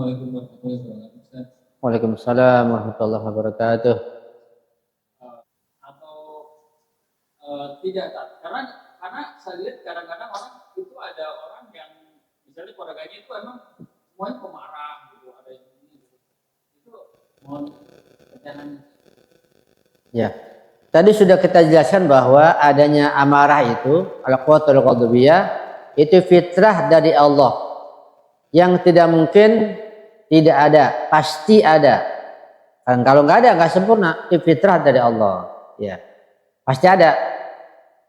Assalamualaikum warahmatullahi wabarakatuh. Waalaikumsalam warahmatullahi wabarakatuh. Atau tidak, karena saya lihat kadang-kadang orang itu ada orang yang misalnya keluarganya itu emang semuanya pemarah gitu, ada yang ini gitu. Itu mohon pertanyaan. Ya. Tadi sudah kita jelaskan bahwa adanya amarah itu al-quwwatul ghadabiyah itu fitrah dari Allah yang tidak mungkin tidak ada, pasti ada. Dan kalau nggak ada nggak sempurna, itu fitrah dari Allah. Ya, pasti ada.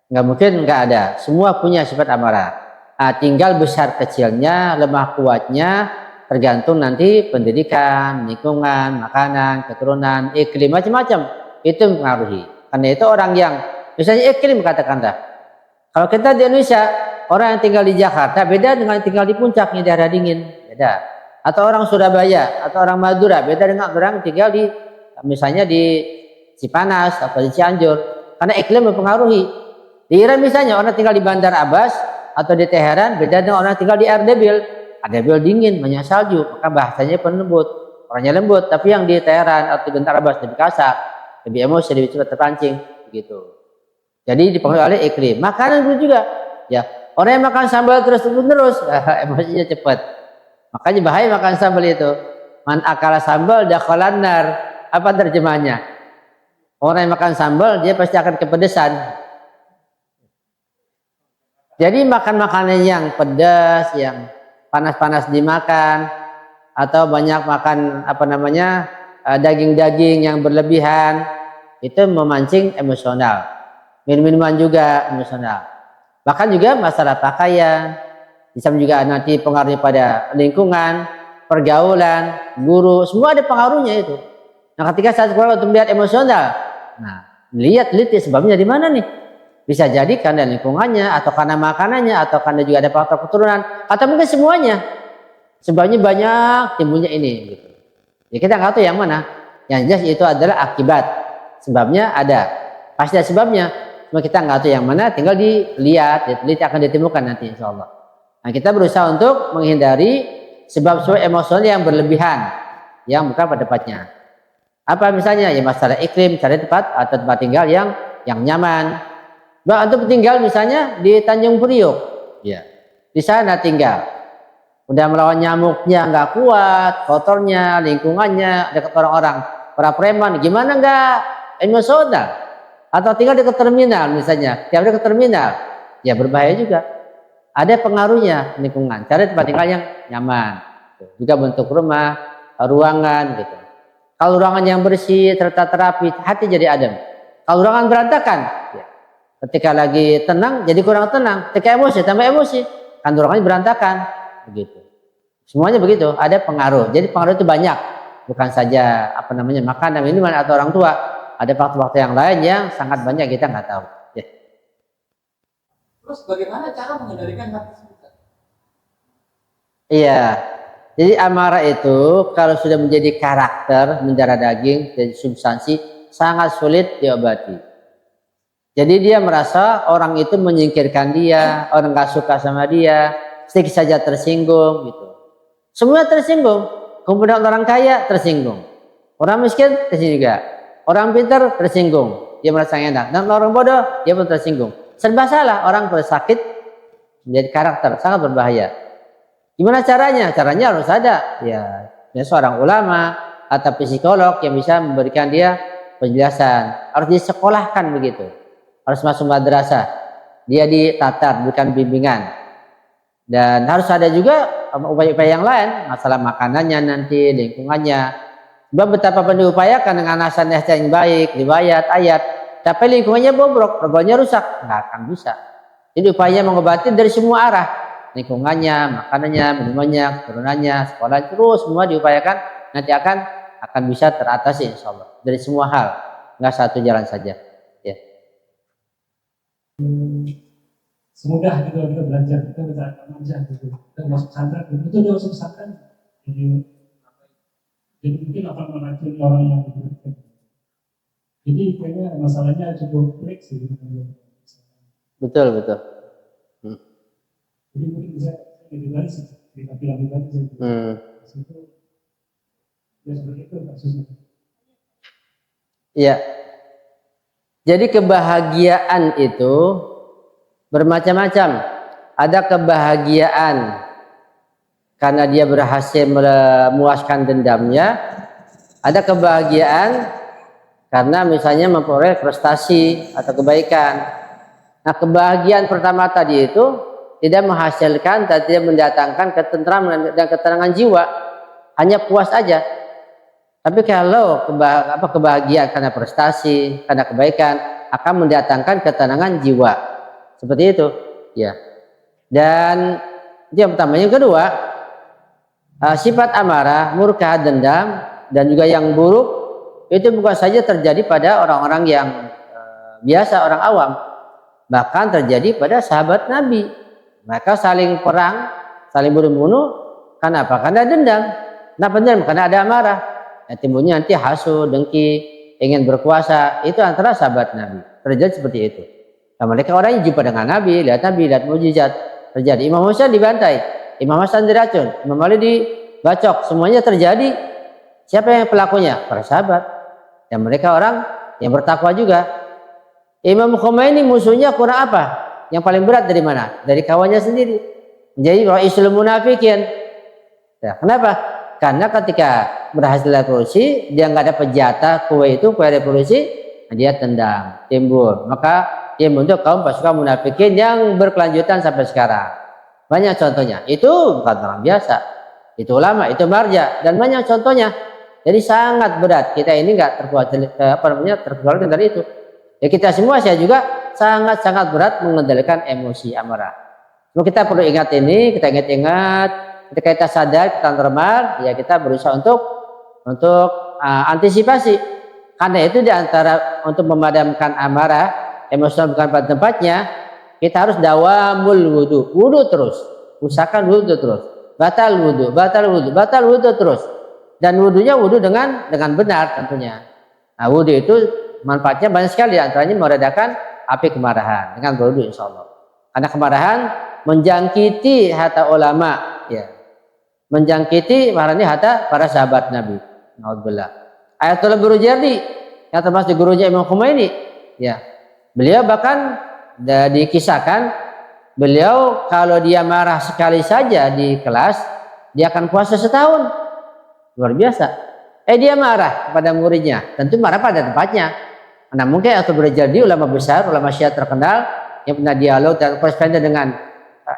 Nggak mungkin nggak ada. Semua punya sifat amarah. Nah, tinggal besar kecilnya, lemah kuatnya tergantung nanti pendidikan, lingkungan, makanan, keturunan, iklim macam-macam itu mempengaruhi. Karena itu orang yang misalnya iklim katakanlah. Kalau kita di Indonesia, orang yang tinggal di Jakarta beda dengan tinggal di puncak di daerah dingin, beda. Atau orang Surabaya atau orang Madura beda dengan orang tinggal di misalnya di Cipanas atau di Cianjur, karena iklim mempengaruhi. Di Iran misalnya orang tinggal di Bandar Abbas atau di Teheran beda dengan orang tinggal di Ardebil. Ardebil dingin, banyak salju, maka bahasanya lembut, orangnya lembut. Tapi yang di Teheran atau di Bandar Abbas lebih kasar, lebih emosi, lebih cepat terpancing, begitu. Jadi dipengaruhi oleh iklim. Makanan itu juga, ya orang yang makan sambal terus emosinya cepat. Makanya bahaya makan sambal itu. Man akala sambal dakhalan nar. Apa terjemahnya? Orang yang makan sambal dia pasti akan kepedesan. Jadi makan makanan yang pedas, yang panas-panas dimakan, atau banyak makan daging-daging yang berlebihan, itu memancing emosional. Minuman juga emosional. Bahkan juga masalah pakaian, bisa juga nanti pengaruh pada lingkungan, pergaulan, guru, semua ada pengaruhnya itu. Nah, ketika saat sekolah untuk melihat emosional, nah lihat sebabnya di mana nih? Bisa jadi karena lingkungannya, atau karena makanannya, atau karena juga ada faktor keturunan, atau mungkin semuanya. Sebabnya banyak, timbulnya ini. Gitu. Ya kita nggak tahu yang mana. Yang jelas itu adalah akibat. Sebabnya ada, pasti ada sebabnya. Cuma kita nggak tahu yang mana, tinggal dilihat, diteliti akan ditemukan nanti insya Allah. Nah kita berusaha untuk menghindari sebab-sebab emosional yang berlebihan, yang bukan pada tempatnya. Apa misalnya? Ya masalah iklim, cari tempat atau tempat tinggal yang nyaman. Untuk tinggal misalnya di Tanjung Priok, ya di sana tinggal. Udah melawan nyamuknya nggak kuat, kotornya, lingkungannya, dekat orang-orang, para preman, gimana nggak emosional? Atau tinggal dekat terminal misalnya, tiap dekat terminal, ya berbahaya juga. Ada pengaruhnya lingkungan. Cari tempat tinggal yang nyaman. Juga bentuk rumah, ruangan gitu. Kalau ruangan yang bersih, tertata rapi, hati jadi adem. Kalau ruangan berantakan, ya, ketika lagi tenang jadi kurang tenang. Ketika emosi tambah emosi, kan ruangannya berantakan. Begitu. Semuanya begitu. Ada pengaruh. Jadi pengaruh itu banyak. Bukan saja makanan, minuman atau orang tua. Ada faktor-faktor yang lain yang sangat banyak kita nggak tahu. Ya. Terus bagaimana cara mengendalikan hati kita? Iya. Jadi amarah itu kalau sudah menjadi karakter, mendarah daging, jadi substansi, sangat sulit diobati. Jadi dia merasa orang itu menyingkirkan dia, orang nggak suka sama dia, sedikit saja tersinggung gitu. Semua tersinggung. Kemudian orang kaya tersinggung, orang miskin tersinggung juga, orang pintar tersinggung, dia merasa enak, dan orang bodoh dia pun tersinggung. Serba salah, orang bersakit menjadi karakter, sangat berbahaya. Gimana caranya? Caranya harus ada ya seorang ulama atau psikolog yang bisa memberikan dia penjelasan. Harus disekolahkan begitu. Harus masuk madrasah. Dia ditatar, bukan bimbingan. Dan harus ada juga upaya-upaya yang lain, masalah makanannya nanti, lingkungannya. Sebab betapa pun diupayakan dengan alasan yang baik, riwayat, ayat, tapi lingkungannya bobrok, pergaulannya rusak, nggak akan bisa. Jadi upaya mengobati dari semua arah. Lingkungannya, makanannya, minumannya, keturunannya, sekolah, terus semua diupayakan, nanti akan bisa teratasi insya Allah dari semua hal, nggak satu jalan saja. Ya. Semudah gitu kita belajar, kita akan aja gitu, kita masuk pesantren, betul dia masuk pesantren, jadi mungkin akan meracuni orang yang begitu. Jadi kayaknya masalahnya cukup klik sih. Betul. Jadi mungkin bisa lebih baik sih, lebih baik sih. Ya. Jadi kebahagiaan itu bermacam-macam. Ada kebahagiaan karena dia berhasil memuaskan dendamnya. Ada kebahagiaan karena misalnya memperoleh prestasi atau kebaikan. Nah, kebahagiaan pertama tadi itu tidak menghasilkan dan tidak mendatangkan ketentraman dan ketenangan jiwa, hanya puas aja. Tapi kalau kebahagiaan karena prestasi, karena kebaikan akan mendatangkan ketenangan jiwa. Seperti itu, ya. Dan itu yang pertama. Yang kedua, sifat amarah, murka, dendam, dan juga yang buruk itu bukan saja terjadi pada orang-orang yang biasa, orang awam, bahkan terjadi pada sahabat Nabi. Mereka saling perang, saling bunuh-bunuh. Karena apa? Karena dendam. Kenapa dendam? Karena ada amarah. Timbulnya nanti hasud, dengki, ingin berkuasa. Itu antara sahabat Nabi. Terjadi seperti itu. Nah, mereka orang yang jumpa dengan Nabi, lihat mujizat terjadi. Imam Husain dibantai, Imam Hasan diracun, Imam Ali dibacok. Semuanya terjadi. Siapa yang pelakunya? Para sahabat. Dan mereka orang yang bertakwa juga. Imam Khomeini musuhnya kurang apa? Yang paling berat dari mana? Dari kawannya sendiri. Menjadi ra'isul munafikin. Ya, kenapa? Karena ketika berhasil revolusi, dia nggak ada jatah kue revolusi, dia tendang, timbul. Maka dia membentuk kaum pasukan munafikin yang berkelanjutan sampai sekarang. Banyak contohnya. Itu bukan orang biasa. Itu ulama, itu marja, dan banyak contohnya. Jadi sangat berat. Kita ini nggak terkeluarkan dari itu. Ya kita semua, saya juga sangat-sangat berat mengendalikan emosi amarah. Kita perlu ingat ini, kita ingat-ingat. Ketika kita sadar, kita normal, ya kita berusaha untuk antisipasi. Karena itu diantara untuk memadamkan amarah, emosional bukan pada tempatnya, kita harus dawamul wudu, wudu terus, usahakan wudu terus, batal wudu terus, dan wudunya wudu dengan benar tentunya. Nah, wudu itu manfaatnya banyak sekali, antaranya meredakan api kemarahan dengan berwudu insya Allah. Karena kemarahan menjangkiti hata ulama, ya. Menjangkiti marahnya hata para sahabat Nabi. Alhamdulillah. Ayatullah Burujardi yang termasuk gurunya Imam Khomeini, ya. Beliau bahkan dikisahkan beliau kalau dia marah sekali saja di kelas, dia akan puasa setahun. Luar biasa. Dia marah kepada muridnya, tentu marah pada tempatnya. Nah, mungkin Ayatullah Burujardi ulama besar, ulama Syiah terkenal yang pernah dialog dan koresponden dengan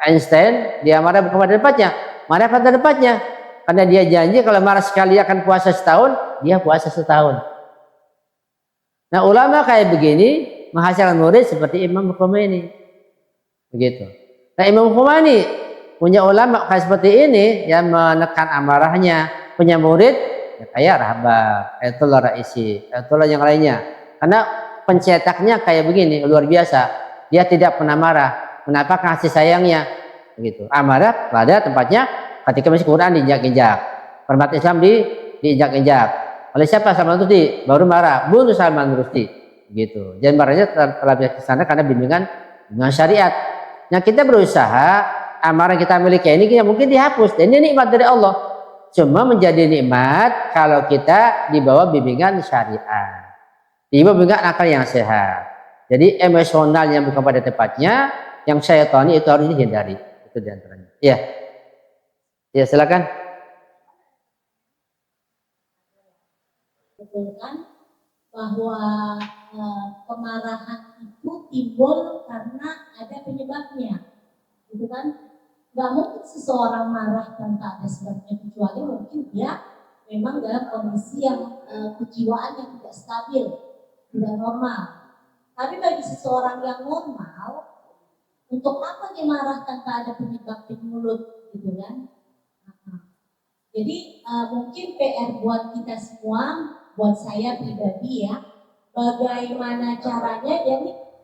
Einstein, dia marah bukan pada tempatnya. Marah pada tempatnya, karena dia janji kalau marah sekali akan puasa setahun, dia puasa setahun. Nah, ulama kayak begini menghasilkan murid seperti Imam Khomeini, begitu. Nah, Imam Khomeini punya ulama kayak seperti ini yang menekan amarahnya, punya murid ya kayak Rahbar, Ayatullah Raisi, Ayatullah yang lainnya. Karena pencetaknya kayak begini, luar biasa. Dia tidak pernah marah. Kenapa? Kasih sayangnya. Begitu. Amarah pada tempatnya ketika masih Quran diinjak-injak, hormat Islam diinjak-injak. Oleh siapa? Salman Rushdie baru marah, bunuh Salman Rushdie. Begitu. Dan marahnya telah ke sana karena bimbingan syariat. Nah, kita berusaha amarah yang kita miliki ini mungkin dihapus. Dan ini nikmat dari Allah. Cuma menjadi nikmat kalau kita dibawa bimbingan syariat, dibawa bimbingan akal yang sehat. Jadi emosional yang bukan pada tempatnya, yang syaitani itu harus dihindari. Itu diantaranya. Ya, ya silakan. Betulkan bahwa kemarahan itu timbul karena ada penyebabnya, gitu kan? Gak mungkin seseorang marah tanpa ada sebabnya, kecuali mungkin dia memang dalam kondisi yang kejiwaan yang tidak stabil, tidak normal. Tapi bagi seseorang yang normal, untuk apa dia marah tanpa ada penyebab di mulut, gitu kan? Jadi mungkin PR buat kita semua, buat saya pribadi ya, bagaimana caranya,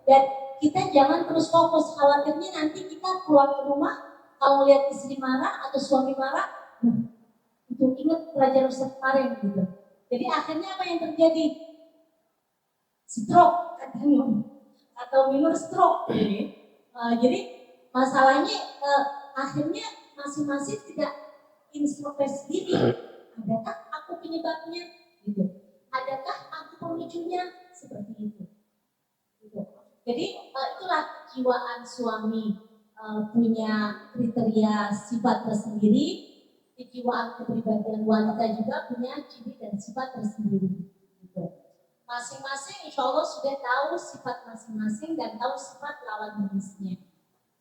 dan kita jangan terus fokus, khawatirnya nanti kita pulang ke rumah, kalau lihat istri marah atau suami marah, itu ingat pelajaran Ustaz kemarin gitu. Jadi akhirnya apa yang terjadi? Stroke katanya, atau minor stroke ini. Jadi masalahnya akhirnya masing-masing tidak introspeksi diri. Adakah aku aku penyebabnya? Gitu. Adakah aku pemicunya? Seperti itu. Gitu. Jadi itulah kejiwaan suami, punya kriteria sifat tersendiri. Kejiwaan kepribadian wanita juga punya ciri dan sifat tersendiri. Gitu. Masing-masing insya Allah sudah tahu sifat masing-masing dan tahu sifat lawan jenisnya.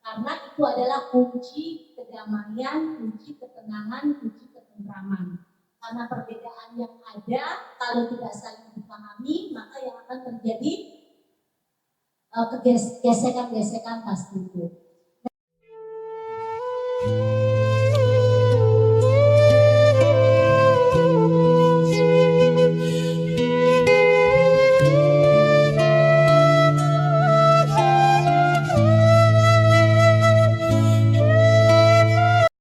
Karena itu adalah kunci kedamaian, kunci ketenangan, kunci ketentraman. Karena perbedaan yang ada, kalau tidak saling dipahami, maka yang akan terjadi gesekan-gesekan pasti itu.